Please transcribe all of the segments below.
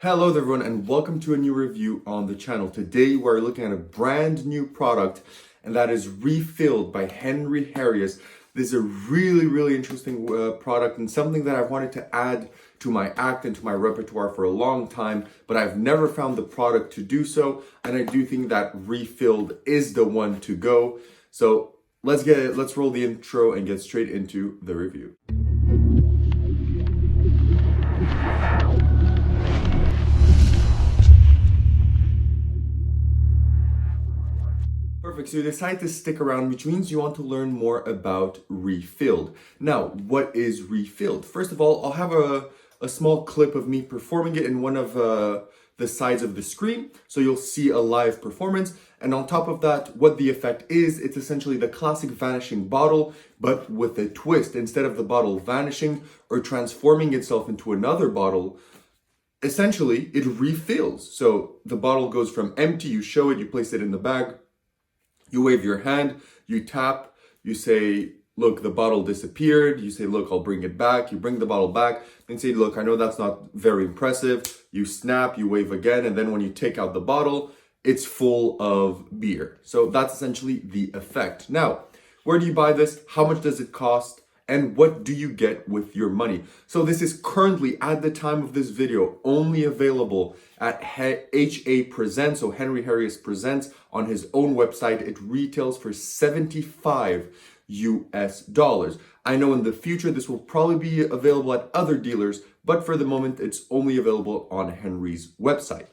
Hello there everyone and welcome to a new review on the channel. Today we're looking at a brand new product and that is Refilled by Harrius. This is a really interesting product and something that I wanted to add to my act and to my repertoire for a long time, but I've never found the product to do so, and I do think that Refilled is the one to go. So let's roll the intro and get straight into the review. Perfect, so you decide to stick around, which means you want to learn more about Refilled. Now, what is Refilled? First of all, I'll have a small clip of me performing it in one of the sides of the screen, so you'll see a live performance. And on top of that, what the effect is, it's essentially the classic vanishing bottle, but with a twist. Instead of the bottle vanishing or transforming itself into another bottle, essentially it refills. So the bottle goes from empty, you show it, you place it in the bag, you wave your hand, you tap, you say, look, the bottle disappeared. You say, look, I'll bring it back. You bring the bottle back and say, look, I know that's not very impressive. You snap, you wave again. And then when you take out the bottle, it's full of beer. So that's essentially the effect. Now, where do you buy this? How much does it cost? And what do you get with your money? So this is currently, at the time of this video, only available at HA Presents, so Henry Harrius Presents, on his own website. It retails for $75 US. I know in the future this will probably be available at other dealers, but for the moment it's only available on Henry's website.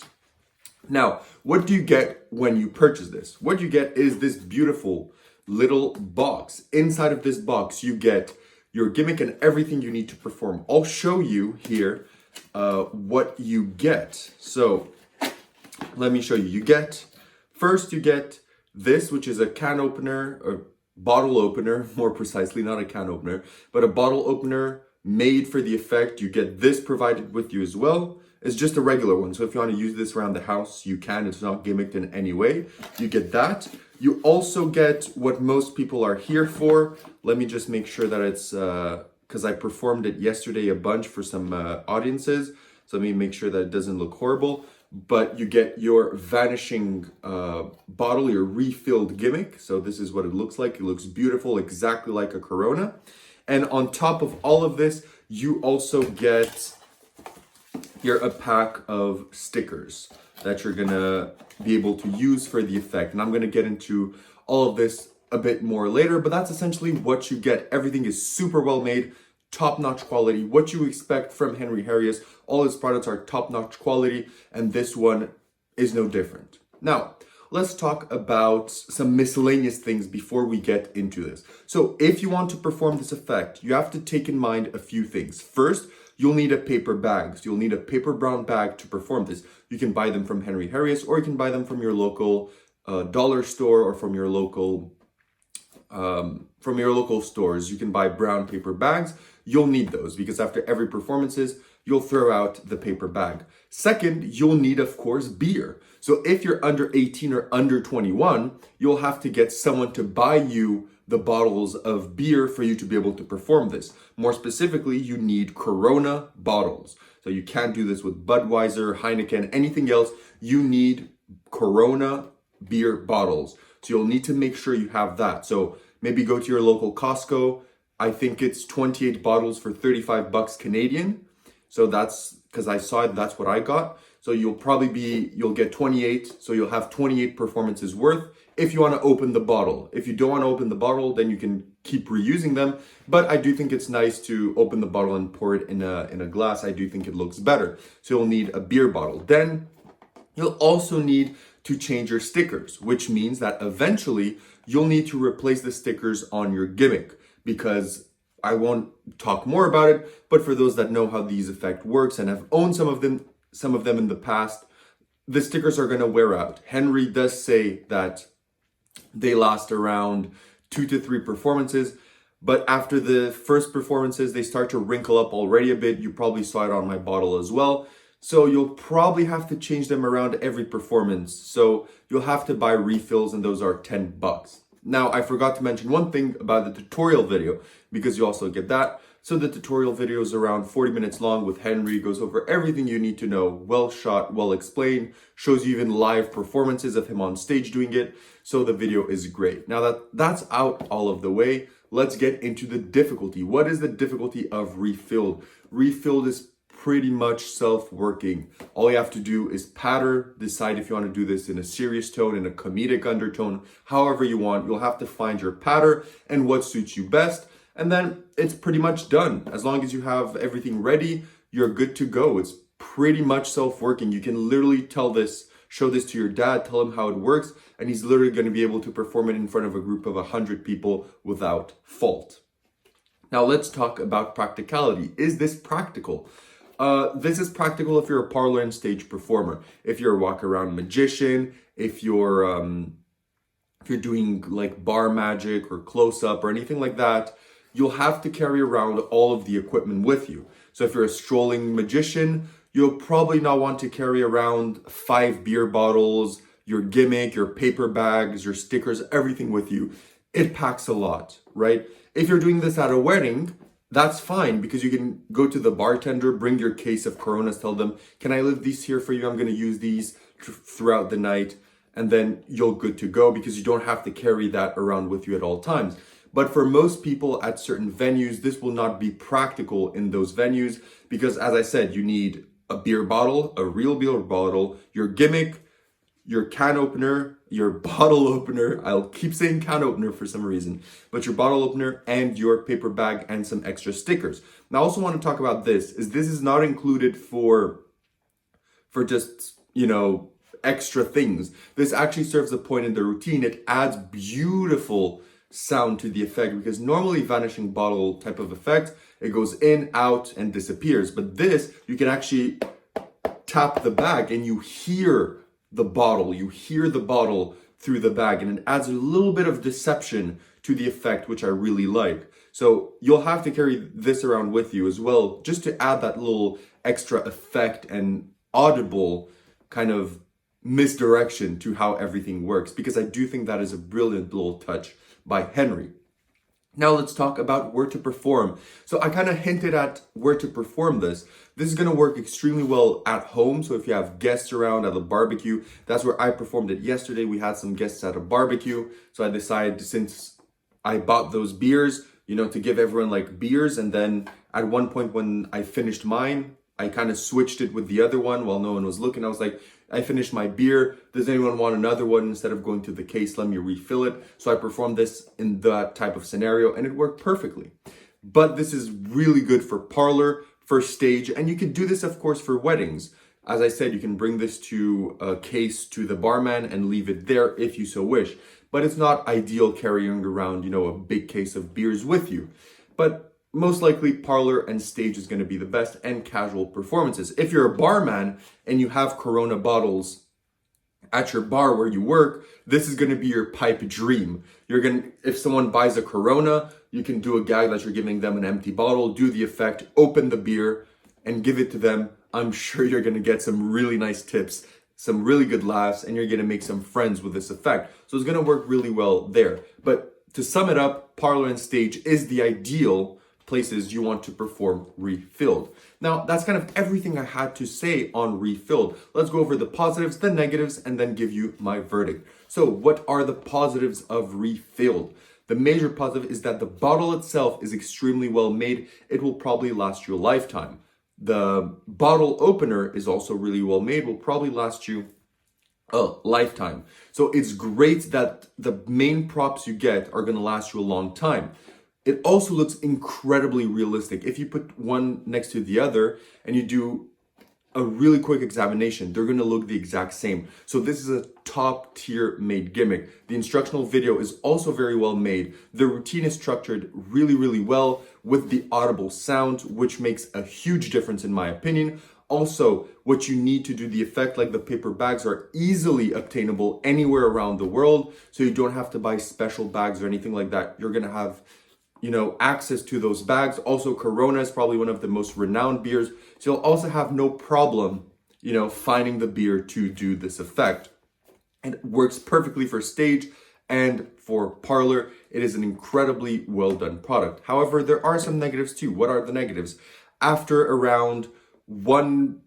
Now, what do you get when you purchase this? What you get is this beautiful little box. Inside of this box, you get your gimmick and everything you need to perform. I'll show you here what you get. So let me show you. First you get this, which is a can opener, or bottle opener, more precisely, not a can opener, but a bottle opener made for the effect. You get this provided with you as well. It's just a regular one. So if you want to use this around the house, you can. It's not gimmicked in any way. You get that. You also get what most people are here for. Let me just make sure that it's, because I performed it yesterday a bunch for some audiences. So let me make sure that it doesn't look horrible. But you get your vanishing bottle, your refilled gimmick. So this is what it looks like. It looks beautiful, exactly like a Corona. And on top of all of this, you also get here a pack of stickers that you're gonna be able to use for the effect. And I'm gonna get into all of this a bit more later, but that's essentially what you get. Everything is super well made, top-notch quality, what you expect from Henry Harrius. All his products are top-notch quality, and this one is no different. Now, let's talk about some miscellaneous things before we get into this. So if you want to perform this effect, you have to take in mind a few things. First, you'll need a paper bag. So you'll need a paper brown bag to perform this. You can buy them from Henry Harrius, or you can buy them from your local dollar store, or from your local stores. You can buy brown paper bags. You'll need those because after every performances, you'll throw out the paper bag. Second, you'll need, of course, beer. So if you're under 18 or under 21, you'll have to get someone to buy you the bottles of beer for you to be able to perform this. More specifically, you need Corona bottles. So you can't do this with Budweiser, Heineken, anything else. You need Corona beer bottles. So you'll need to make sure you have that. So maybe go to your local Costco. I think it's 28 bottles for 35 bucks Canadian. So that's, because I saw it, that's what I got. So you'll get 28. So you'll have 28 performances worth if you want to open the bottle. If you don't want to open the bottle, then you can keep reusing them. But I do think it's nice to open the bottle and pour it in a glass. I do think it looks better. So you'll need a beer bottle. Then you'll also need to change your stickers, which means that eventually you'll need to replace the stickers on your gimmick, because I won't talk more about it, but for those that know how these effect works and have owned some of them in the past, the stickers are going to wear out. Henry does say that they last around 2 to 3 performances, but after the first performances, they start to wrinkle up already a bit. You probably saw it on my bottle as well. So you'll probably have to change them around every performance. So you'll have to buy refills, and those are 10 bucks. Now, I forgot to mention one thing about the tutorial video, because you also get that. So the tutorial video is around 40 minutes long with Henry, goes over everything you need to know, well shot, well explained, shows you even live performances of him on stage doing it. So the video is great. Now that's out all of the way, let's get into the difficulty. What is the difficulty of Refilled? Refilled is pretty much self-working. All you have to do is patter, decide if you want to do this in a serious tone, in a comedic undertone, however you want. You'll have to find your patter and what suits you best. And then it's pretty much done. As long as you have everything ready, you're good to go. It's pretty much self-working. You can literally show this to your dad, tell him how it works, and he's literally going to be able to perform it in front of a group of 100 people without fault. Now let's talk about practicality. Is this practical? This is practical if you're a parlor and stage performer. If you're a walk-around magician, if you're doing like bar magic or close-up or anything like that, you'll have to carry around all of the equipment with you. So if you're a strolling magician, you'll probably not want to carry around 5 beer bottles, your gimmick, your paper bags, your stickers, everything with you. It packs a lot, right? If you're doing this at a wedding, that's fine because you can go to the bartender, bring your case of Coronas, tell them, can I leave these here for you? I'm going to use these throughout the night. And then you're good to go because you don't have to carry that around with you at all times. But for most people at certain venues, this will not be practical in those venues because, as I said, you need a beer bottle, a real beer bottle, your gimmick, your can opener, your bottle opener. I'll keep saying can opener for some reason, but your bottle opener and your paper bag and some extra stickers. Now, I also want to talk about this is not included for just, extra things. This actually serves a point in the routine. It adds beautiful sound to the effect because normally vanishing bottle type of effect, it goes in, out, and disappears. But this, you can actually tap the bag and you hear the bottle through the bag, and it adds a little bit of deception to the effect, which I really like. So you'll have to carry this around with you as well, just to add that little extra effect and audible kind of misdirection to how everything works, because I do think that is a brilliant little touch by Henry. Now let's talk about where to perform. So I kind of hinted at where to perform this. This is going to work extremely well at home. So if you have guests around at a barbecue, that's where I performed it yesterday. We had some guests at a barbecue. So I decided, since I bought those beers, to give everyone like beers. And then at one point when I finished mine, I kind of switched it with the other one while no one was looking. I was like, I finished my beer. Does anyone want another one? Instead of going to the case, let me refill it. So I performed this in that type of scenario and it worked perfectly. But this is really good for parlor, for stage, and you can do this, of course, for weddings. As I said, you can bring this to a case to the barman and leave it there if you so wish. But it's not ideal carrying around, a big case of beers with you. But most likely parlor and stage is going to be the best, and casual performances. If you're a barman and you have Corona bottles at your bar where you work, this is going to be your pipe dream. If someone buys a Corona, you can do a gag that you're giving them an empty bottle, do the effect, open the beer and give it to them. I'm sure you're going to get some really nice tips, some really good laughs, and you're going to make some friends with this effect. So it's going to work really well there. But to sum it up, parlor and stage is the ideal places you want to perform Refilled. Now, that's kind of everything I had to say on Refilled. Let's go over the positives, the negatives, and then give you my verdict. So what are the positives of Refilled? The major positive is that the bottle itself is extremely well made. It will probably last you a lifetime. The bottle opener is also really well made, will probably last you a lifetime. So it's great that the main props you get are going to last you a long time. It also looks incredibly realistic. If you put one next to the other and you do a really quick examination, they're going to look the exact same. So this is a top tier made gimmick. The instructional video is also very well made. The routine is structured really, really well with the audible sound, which makes a huge difference in my opinion. Also, what you need to do the effect, like the paper bags, are easily obtainable anywhere around the world. So you don't have to buy special bags or anything like that. You're going to have access to those bags. Also, Corona is probably one of the most renowned beers. So you'll also have no problem, finding the beer to do this effect. And it works perfectly for stage and for parlor, it is an incredibly well done product. However, there are some negatives too. What are the negatives? After around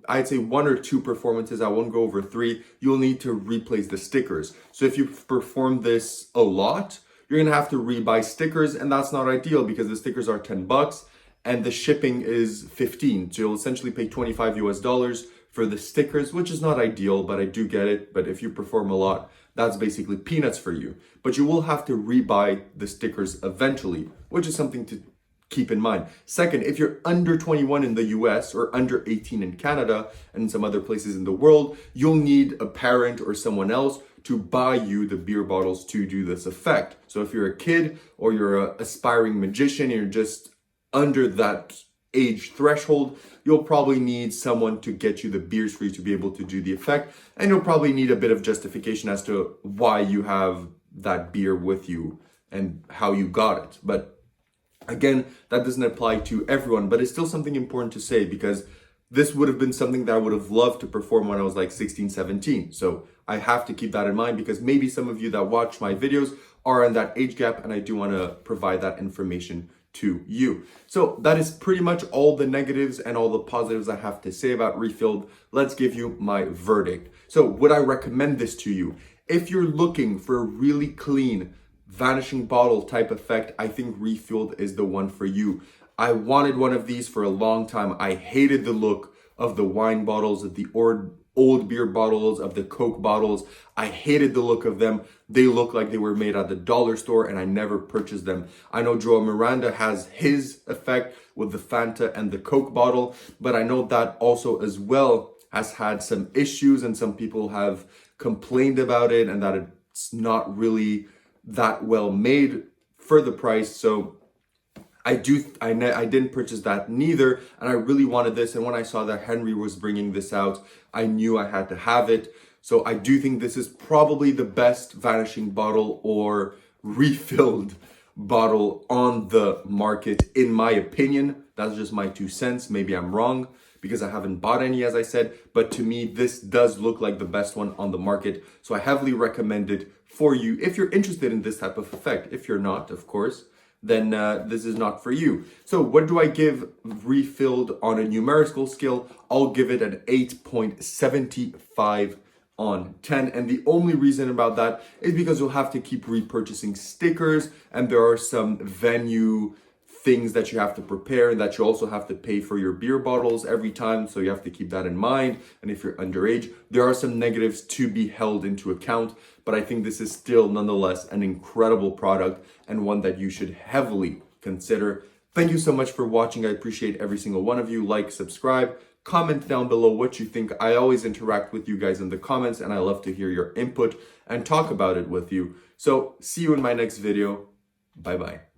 I'd say one or two performances, I won't go over three, you'll need to replace the stickers. So if you perform this a lot, you're gonna have to rebuy stickers, and that's not ideal because the stickers are $10 and the shipping is 15. So you'll essentially pay 25 US dollars for the stickers, which is not ideal, but I do get it. But if you perform a lot, that's basically peanuts for you. But you will have to rebuy the stickers eventually, which is something to keep in mind. Second, if you're under 21 in the US or under 18 in Canada and in some other places in the world, you'll need a parent or someone else to buy you the beer bottles to do this effect. So if you're a kid or you're an aspiring magician and you're just under that age threshold, you'll probably need someone to get you the beers for you to be able to do the effect. And you'll probably need a bit of justification as to why you have that beer with you and how you got it. But again, that doesn't apply to everyone, but it's still something important to say because this would have been something that I would have loved to perform when I was like 16, 17. So I have to keep that in mind because maybe some of you that watch my videos are in that age gap, and I do want to provide that information to you. So that is pretty much all the negatives and all the positives I have to say about Refilled. Let's give you my verdict. So would I recommend this to you? If you're looking for a really clean, vanishing bottle type effect, I think Refilled is the one for you. I wanted one of these for a long time. I hated the look of the wine bottles, of the old beer bottles, of the Coke bottles. I hated the look of them. They look like they were made at the dollar store, and I never purchased them. I know Joe Miranda has his effect with the Fanta and the Coke bottle, but I know that also as well has had some issues, and some people have complained about it and that it's not really that well made for the price. So I didn't purchase that neither, and I really wanted this. And when I saw that Henry was bringing this out, I knew I had to have it. So I do think this is probably the best vanishing bottle or refilled bottle on the market, in my opinion. That's just my 2 cents. Maybe I'm wrong because I haven't bought any, as I said, but to me, this does look like the best one on the market. So I heavily recommend it for you if you're interested in this type of effect. If you're not, of course, then this is not for you. So what do I give Refilled on a numerical scale? I'll give it an 8.75 on 10. And the only reason about that is because you'll have to keep repurchasing stickers, and there are some venue things that you have to prepare, and that you also have to pay for your beer bottles every time. So you have to keep that in mind. And if you're underage, there are some negatives to be held into account. But I think this is still nonetheless an incredible product and one that you should heavily consider. Thank you so much for watching. I appreciate every single one of you. Like, subscribe, comment down below what you think. I always interact with you guys in the comments, and I love to hear your input and talk about it with you. So see you in my next video. Bye-bye.